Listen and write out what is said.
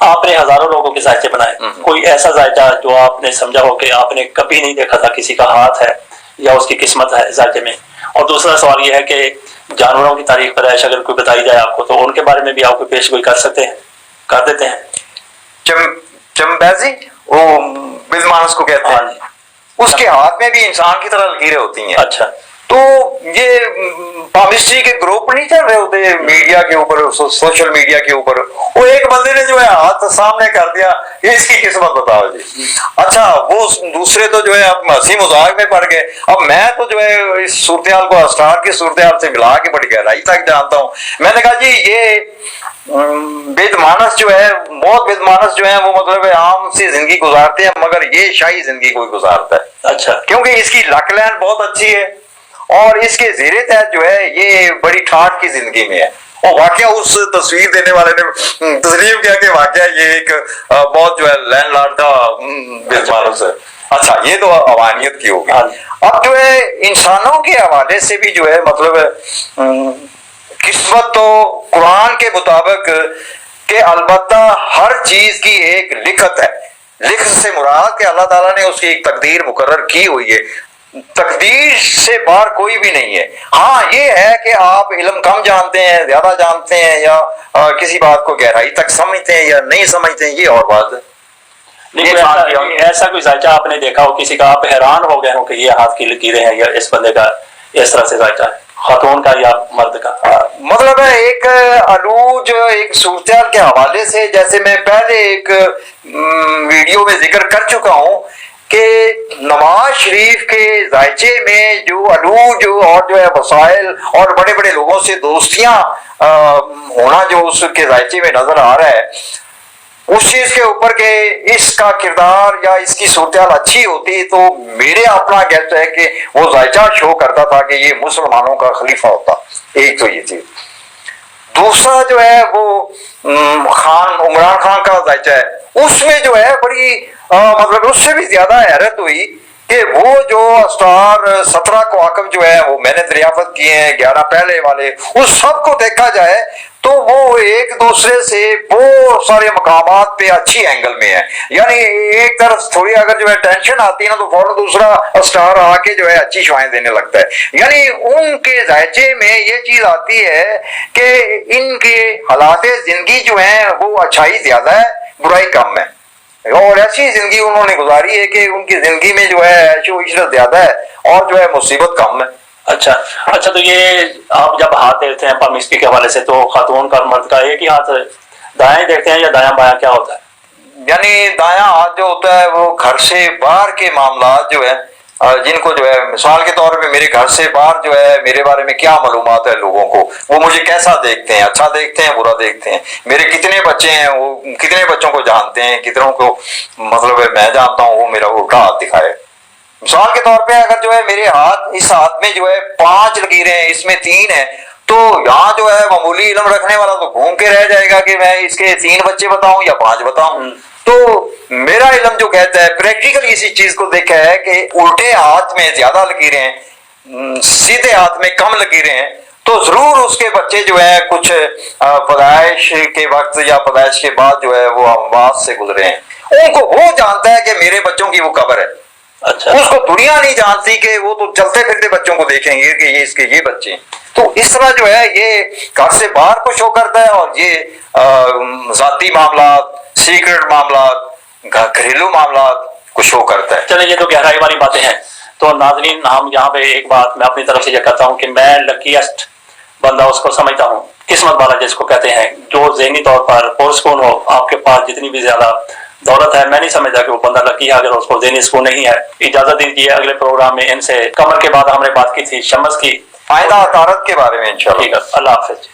आपने हजारों लोगों के जायचे बनाए, कोई ऐसा जायचा जो आपने समझा हो कि आपने कभी नहीं देखा था किसी का हाथ है या उसकी किस्मत है जायचे में? और दूसरा सवाल यह है कि जानवरों की तारीख पर ऐश अगर कोई बताई जाए आपको तो उनके बारे में भी आप कोई पेश गोई कर सकते हैं, कर देते हैं? चंबैजी वो बिजमानस को कहते हैं, उसके हाथ में भी इंसान की तरह लकीरें होती हैं। अच्छा, तो ये पामिस्ट्री के ग्रुप नहीं चल रहे होते मीडिया के ऊपर, सोशल मीडिया के ऊपर, वो एक बंदे ने जो है हाथ सामने कर दिया, इसकी किस्मत बताओ जी। अच्छा, वो दूसरे तो जो है अब हंसी मजाक में पड़ गए। अब मैं तो जो है इस सूरत को अस्टार की सूरत से मिला के बड़ी गहराई तक जानता हूँ। मैंने कहा जी ये बेदमानस जो है, बहुत बेदमानस जो है वो मतलब आम सी जिंदगी गुजारते हैं, मगर ये शाही जिंदगी कोई गुजारता है। अच्छा, क्योंकि इसकी लक लाइन बहुत अच्छी है और इसके जेरे तहत जो है ये बड़ी ठाठ की जिंदगी में है। और वाकया उस तस्वीर देने वाले ने तस्लीम किया कि वाकया ये एक बहुत जो है लैंडलॉर्ड का बेदमानस है। अच्छा, ये तो अवानियत की होगी। अब जो है इंसानों के हवाले से भी जो है मतलब किस्मत तो कुरान के मुताबिक के अलबत्ता हर चीज की एक लिखत है। लिखत से मुराद कि अल्लाह ताला ने उसकी एक तकदीर मुकर्रर की हुई है, तकदीर से बाहर कोई भी नहीं है। हाँ, ये है कि आप इल्म कम जानते हैं, ज्यादा जानते हैं, या किसी बात को गहराई तक समझते हैं या नहीं समझते हैं, ये और बात है। नहीं, ऐसा कोई जायचा आपने देखा हो किसी का, आप हैरान हो गए हो कि ये हाथ की लकीरें हैं या इस बंदे का इस तरह से जायचा है, खातून का या मर्द का? मतलब है एक अरूज एक सूरत के हवाले से, जैसे मैं पहले एक वीडियो में जिक्र कर चुका हूं कि नवाज शरीफ के जायचे में जो अरूज और जो है वसाइल और बड़े बड़े लोगों से दोस्तियां होना जो उसके जायचे में नजर आ रहा है, उस चीज के ऊपर के इसका किरदार या इसकी सूरत अच्छी होती तो मेरे अपना गैस है कि वो जायचा शो करता था कि ये मुसलमानों का खलीफा होता। एक तो ये चीज। दूसरा जो है वो उमरान खान का जायचा है, उसमें जो है बड़ी मतलब उससे भी ज्यादा हैरत हुई कि वो जो स्टार 17 कवाकब जो है वो मैंने दरियाफत किए हैं, 11 पहले वाले, उस सब को देखा जाए तो वो एक दूसरे से बहुत सारे मकामात पे अच्छी एंगल में है। यानी एक तरफ थोड़ी अगर जो है टेंशन आती है ना तो फौरन दूसरा स्टार आके जो है अच्छी शुआएं देने लगता है। यानी उनके जायचे में ये चीज आती है कि इनके हालात जिंदगी जो है वो अच्छाई ज्यादा है, बुराई कम है, और ऐसी जिंदगी उन्होंने गुजारी है कि उनकी जिंदगी में जो है ऐशो इशरत ज्यादा है और जो है मुसीबत कम है। अच्छा, तो ये आप जब हाथ देखते हैं पामिस्ट्री के हवाले से तो खातून का मर्द का एक ही हाथ दाएं देखते हैं या दायां बायां क्या होता है? यानी दायां हाथ जो होता है वो घर से बाहर के मामला जो है, जिनको जो है मिसाल के तौर पे मेरे घर से बाहर जो है मेरे बारे में क्या मालूमात है लोगों को, वो मुझे कैसा देखते हैं, अच्छा देखते हैं, बुरा देखते हैं, मेरे कितने बच्चे हैं, वो कितने बच्चों को जानते हैं, कितनों को मतलब मैं जानता हूँ, वो मेरा उल्टा हाथ दिखाए। मिसाल के तौर पे अगर जो है मेरे हाथ, इस हाथ में जो है 5 लकीरें हैं, इसमें 3 है, तो यहाँ जो है मामूली इल्म रखने वाला तो घूम के रह जाएगा कि मैं इसके 3 बच्चे बताऊं या 5 बताऊं। तो मेरा इल्म जो कहता है प्रैक्टिकल इसी चीज को देखा है कि उल्टे हाथ में ज्यादा लकीरें हैं, सीधे हाथ में कम लकीरें हैं, तो जरूर उसके बच्चे जो है कुछ पैदाइश के वक्त या पैदाइश के बाद जो है वो अमवात से गुजरे हैं। उनको वो जानता है कि मेरे बच्चों की वो कब्र है। अच्छा, उसको दुनिया नहीं जानती कि वो तो चलते फिरते बच्चों को देखेंगे कि ये इसके ये बच्चे। तो इस तरह जो है ये घर से बाहर को शो करता है और ये जाती मामला, सीक्रेट मामला, घरेलू मामला को शो करता है। चले, ये तो गहराई वाली बातें हैं। तो नाजरीन, हम यहाँ पे एक बात मैं अपनी तरफ से ये कहता हूँ कि मैं लकीएस्ट बंदा उसको समझता हूँ, किस्मत वाला जिसको कहते हैं, जो ज़हनी तौर पर पुरसुकून हो। आपके पास जितनी भी ज्यादा दौलत है, मैं नहीं समझता कि वो बंदा लकी है अगर उसको ज़हनी सुकून नहीं है। इजाजत दीजिए, अगले प्रोग्राम में इनसे कमर के बाद हमने बात की थी शम्स की, आइंदा अतारत के बारे में इंशाल्लाह। ठीक है, अल्लाह हाफिज।